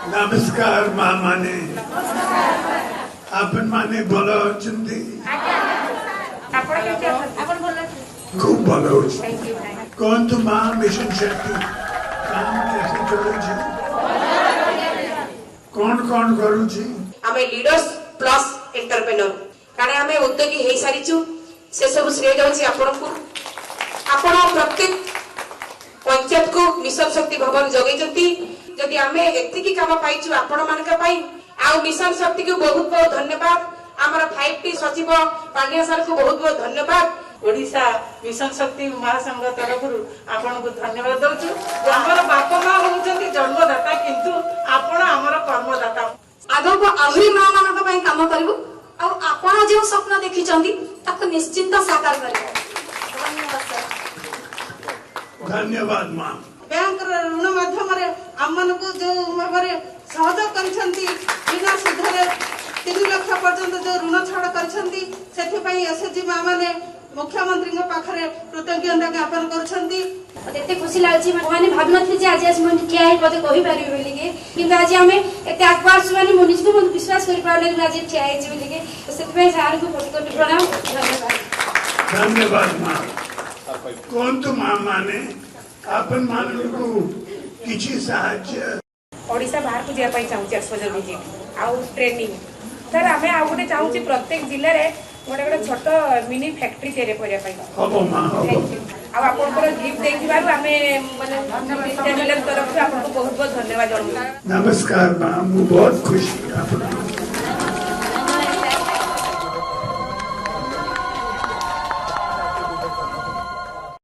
नमस्कार माँ माने अपन माने भल अच्छी खूब भल कौन तो माँ मिशन शक्ति काम कैसे चलुची कौन कौन करुची आमे लीडर्स प्लस एंटरप्रेन्योर कारण आमे उद्योगी हे सारिचु से सब श्रेय जाउची आपनको आपण प्रत्येक पंचायत को मिशन शक्ति भवन जगैचंती जदि आमे एतिकी काम पाइछु आपण मानका पाई आ मिशन शक्ति को बहुत बहुत धन्यवाद हमर 5T सचिव पांड्या सर को बहुत बहुत धन्यवाद ओडिशा मिशन शक्ति महासंघ तरफ आपन को धन्यवाद दउछु हमर बाप मां होउछंती जन्मदाता किंतु आपण हमर कर्मदाता आगो को आहुरी मां मानक पई काम करबो आ आपण जे स्वप्न देखिचंती ताको निश्चिंत साकार करबो धन्यवाद सर धन्यवाद माँ बैंक ऋण माध्यम आम को जो भाव सहयोग करछंती बिना सुधरे 3 लाख पर्यंत जो ऋण छाड़ करछंती सेथिपई एसएचजी मां माने मुख्यमंत्री पाखरे कृतज्ञता ज्ञापन करछंती एते खुशी लागछि माने भाबी नथि जे आज मन किया है पते कहि पारिबे बोली के किंतु आज हमें एते आगबार सुवानी मन निश्चित मन विश्वास करि पारले आज ठिया है बोली के सेथिपई सार को कोटि कोटि प्रणाम धन्यवाद माँ कौन तो माँ माने अपन मान को किछि साहाय्य ओडिशा बाहर को जाय चाहूँ एक्सपोजर विजिट आउ ट्रेनिंग सर आम आउ गोटे चाहूँ प्रत्येक जिले में गोटे गोटे छोट मिनी फैक्ट्री तैयारी करने आपंकर गिफ्ट देखिबार आमे माने चैनल तरफ से आपको बहुत बहुत धन्यवाद जणाउछु नमस्कार माँ मु बहुत खुशी